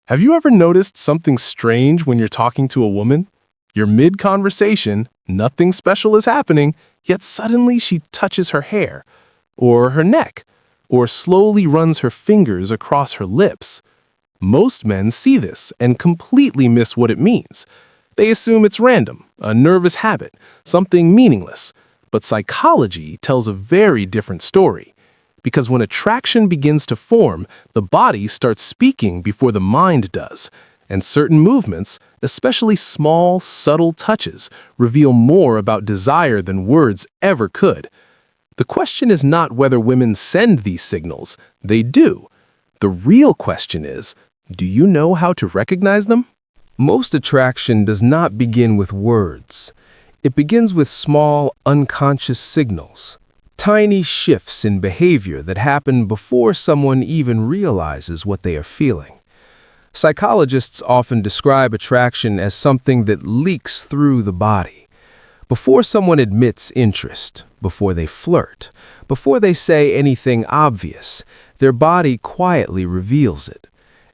Have you ever noticed something strange when you're talking to a woman? You're mid-conversation, nothing special is happening, yet suddenly she touches her hair, or her neck, or slowly runs her fingers across her lips. Most men see this and completely miss what it means. They assume it's random, a nervous habit, something meaningless. But psychology tells a very different story. Because when attraction begins to form, the body starts speaking before the mind does. And certain movements, especially small, subtle touches, reveal more about desire than words ever could. The question is not whether women send these signals. They do. The real question is, do you know how to recognize them? Most attraction does not begin with words. It begins with small, unconscious signals. Tiny shifts in behavior that happen before someone even realizes what they are feeling. Psychologists often describe attraction as something that leaks through the body. Before someone admits interest, before they flirt, before they say anything obvious, their body quietly reveals it.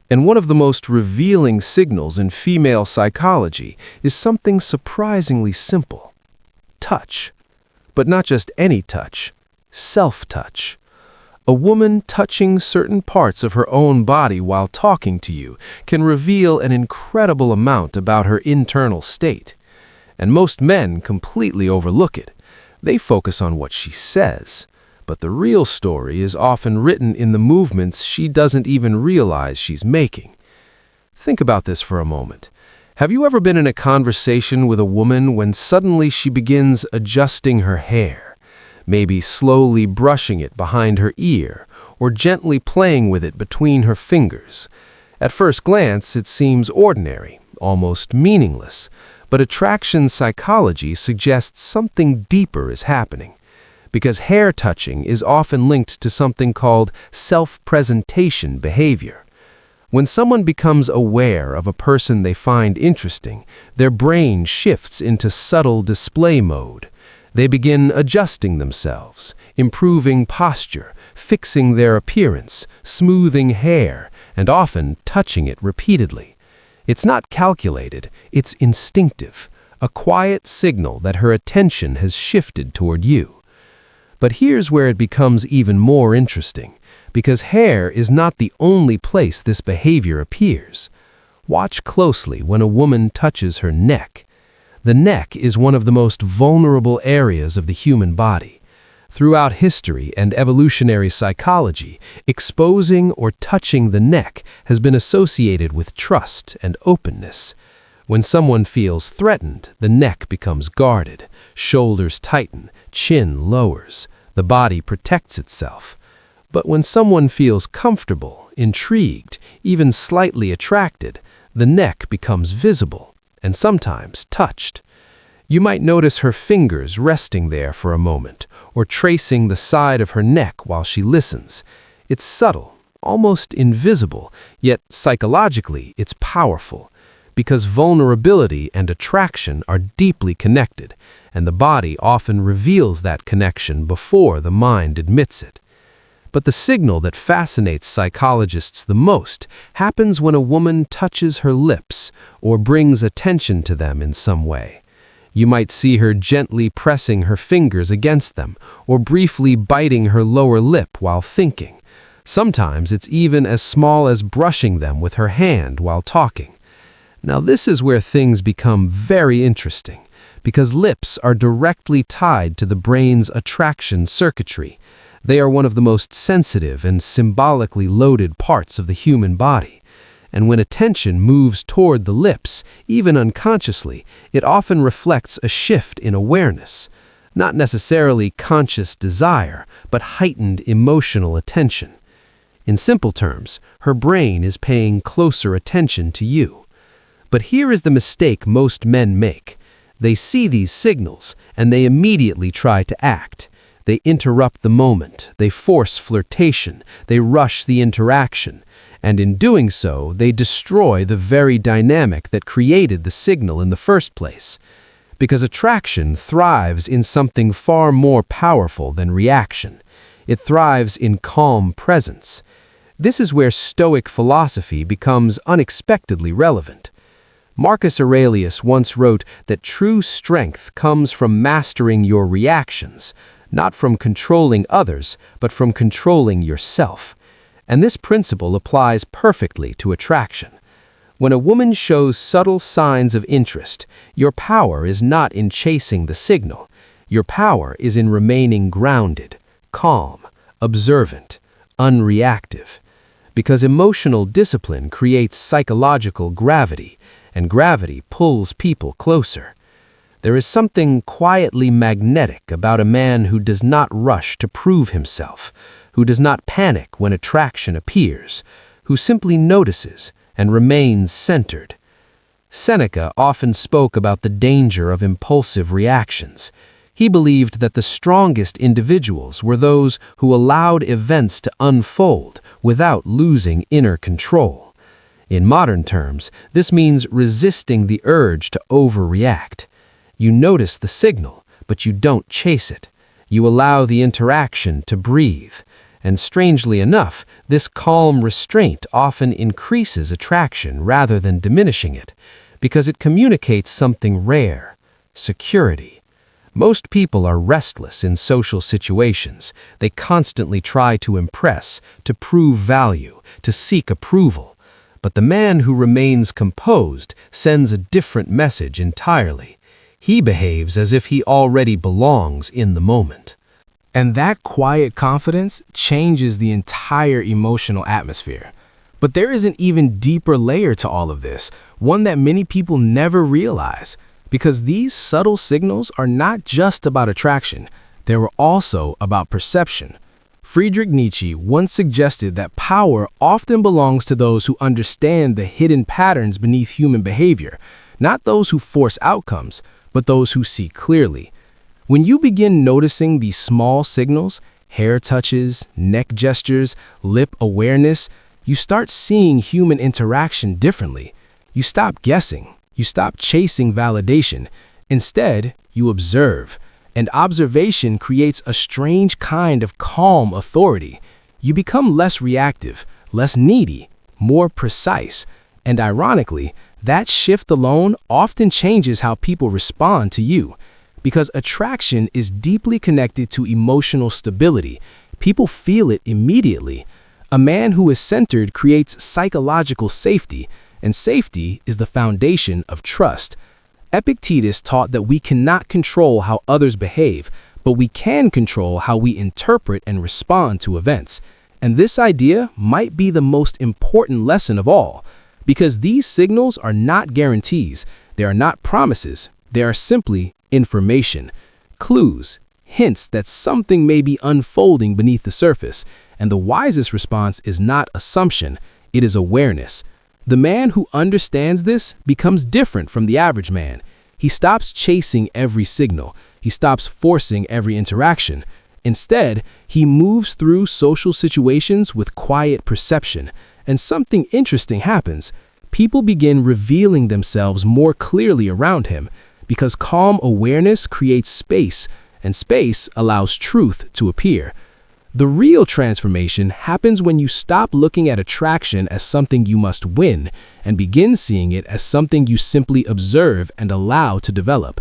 And one of the most revealing signals in female psychology is something surprisingly simple: touch. But not just any touch, self-touch. A woman touching certain parts of her own body while talking to you can reveal an incredible amount about her internal state. And most men completely overlook it. They focus on what she says. But the real story is often written in the movements she doesn't even realize she's making. Think about this for a moment. Have you ever been in a conversation with a woman when suddenly she begins adjusting her hair, maybe slowly brushing it behind her ear, or gently playing with it between her fingers? At first glance, it seems ordinary, almost meaningless, but attraction psychology suggests something deeper is happening. Because hair touching is often linked to something called self-presentation behavior. When someone becomes aware of a person they find interesting, their brain shifts into subtle display mode. They begin adjusting themselves, improving posture, fixing their appearance, smoothing hair, and often touching it repeatedly. It's not calculated, it's instinctive, a quiet signal that her attention has shifted toward you. But here's where it becomes even more interesting, because hair is not the only place this behavior appears. Watch closely when a woman touches her neck. The neck is one of the most vulnerable areas of the human body. Throughout history and evolutionary psychology, exposing or touching the neck has been associated with trust and openness. When someone feels threatened, the neck becomes guarded, shoulders tighten, chin lowers, the body protects itself. But when someone feels comfortable, intrigued, even slightly attracted, the neck becomes visible and sometimes touched. You might notice her fingers resting there for a moment, or tracing the side of her neck while she listens. It's subtle, almost invisible, yet psychologically it's powerful. Because vulnerability and attraction are deeply connected, and the body often reveals that connection before the mind admits it. But the signal that fascinates psychologists the most happens when a woman touches her lips or brings attention to them in some way. You might see her gently pressing her fingers against them or briefly biting her lower lip while thinking. Sometimes it's even as small as brushing them with her hand while talking. Now this is where things become very interesting, because lips are directly tied to the brain's attraction circuitry. They are one of the most sensitive and symbolically loaded parts of the human body. And when attention moves toward the lips, even unconsciously, it often reflects a shift in awareness. Not necessarily conscious desire, but heightened emotional attention. In simple terms, her brain is paying closer attention to you. But here is the mistake most men make. They see these signals, and they immediately try to act. They interrupt the moment, they force flirtation, they rush the interaction, and in doing so, they destroy the very dynamic that created the signal in the first place. Because attraction thrives in something far more powerful than reaction. It thrives in calm presence. This is where Stoic philosophy becomes unexpectedly relevant. Marcus Aurelius once wrote that true strength comes from mastering your reactions, not from controlling others, but from controlling yourself. And this principle applies perfectly to attraction. When a woman shows subtle signs of interest, your power is not in chasing the signal. Your power is in remaining grounded, calm, observant, unreactive. Because emotional discipline creates psychological gravity, and gravity pulls people closer. There is something quietly magnetic about a man who does not rush to prove himself, who does not panic when attraction appears, who simply notices and remains centered. Seneca often spoke about the danger of impulsive reactions. He believed that the strongest individuals were those who allowed events to unfold without losing inner control. In modern terms, this means resisting the urge to overreact. You notice the signal, but you don't chase it. You allow the interaction to breathe. And strangely enough, this calm restraint often increases attraction rather than diminishing it, because it communicates something rare: security. Most people are restless in social situations. They constantly try to impress, to prove value, to seek approval. But the man who remains composed sends a different message entirely. He behaves as if he already belongs in the moment. And that quiet confidence changes the entire emotional atmosphere. But there is an even deeper layer to all of this, one that many people never realize. Because these subtle signals are not just about attraction, they were also about perception. Friedrich Nietzsche once suggested that power often belongs to those who understand the hidden patterns beneath human behavior, not those who force outcomes, but those who see clearly. When you begin noticing these small signals, hair touches, neck gestures, lip awareness, you start seeing human interaction differently. You stop guessing. You stop chasing validation. Instead, you observe. And observation creates a strange kind of calm authority. You become less reactive, less needy, more precise. And ironically, that shift alone often changes how people respond to you. Because attraction is deeply connected to emotional stability. People feel it immediately. A man who is centered creates psychological safety, and safety is the foundation of trust. Epictetus taught that we cannot control how others behave, but we can control how we interpret and respond to events. And this idea might be the most important lesson of all, because these signals are not guarantees, they are not promises, they are simply information, clues, hints that something may be unfolding beneath the surface. And the wisest response is not assumption, it is awareness. The man who understands this becomes different from the average man. He stops chasing every signal. He stops forcing every interaction. Instead, he moves through social situations with quiet perception. And something interesting happens. People begin revealing themselves more clearly around him, because calm awareness creates space, and space allows truth to appear. The real transformation happens when you stop looking at attraction as something you must win and begin seeing it as something you simply observe and allow to develop.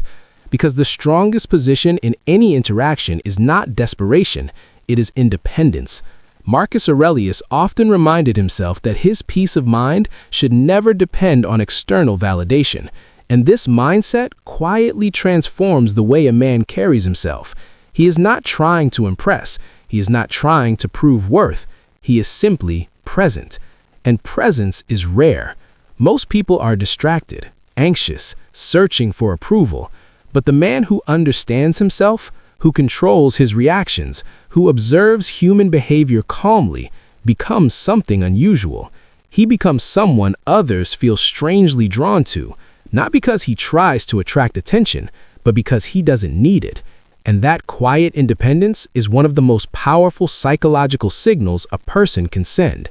Because the strongest position in any interaction is not desperation, it is independence. Marcus Aurelius often reminded himself that his peace of mind should never depend on external validation. And this mindset quietly transforms the way a man carries himself. He is not trying to impress. He is not trying to prove worth. He is simply present. And presence is rare. Most people are distracted, anxious, searching for approval. But the man who understands himself, who controls his reactions, who observes human behavior calmly, becomes something unusual. He becomes someone others feel strangely drawn to, not because he tries to attract attention, but because he doesn't need it. And that quiet independence is one of the most powerful psychological signals a person can send.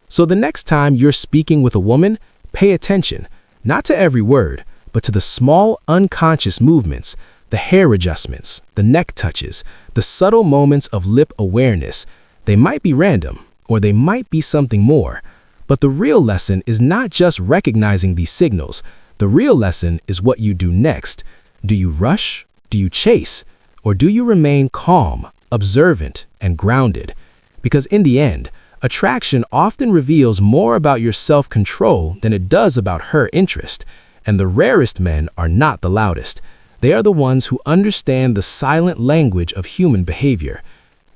So the next time you're speaking with a woman, pay attention, not to every word, but to the small unconscious movements, the hair adjustments, the neck touches, the subtle moments of lip awareness. They might be random, or they might be something more. But the real lesson is not just recognizing these signals. The real lesson is what you do next. Do you rush? Do you chase? Or do you remain calm, observant, and grounded? Because in the end, attraction often reveals more about your self-control than it does about her interest. And the rarest men are not the loudest. They are the ones who understand the silent language of human behavior.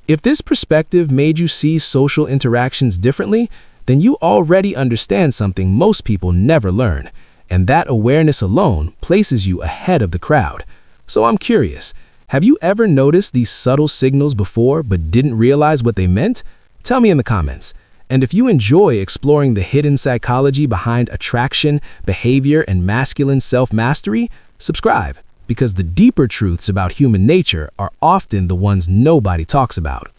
If this perspective made you see social interactions differently, then you already understand something most people never learn. And that awareness alone places you ahead of the crowd. So I'm curious, have you ever noticed these subtle signals before but didn't realize what they meant? Tell me in the comments. And if you enjoy exploring the hidden psychology behind attraction, behavior, and masculine self-mastery, subscribe, because the deeper truths about human nature are often the ones nobody talks about.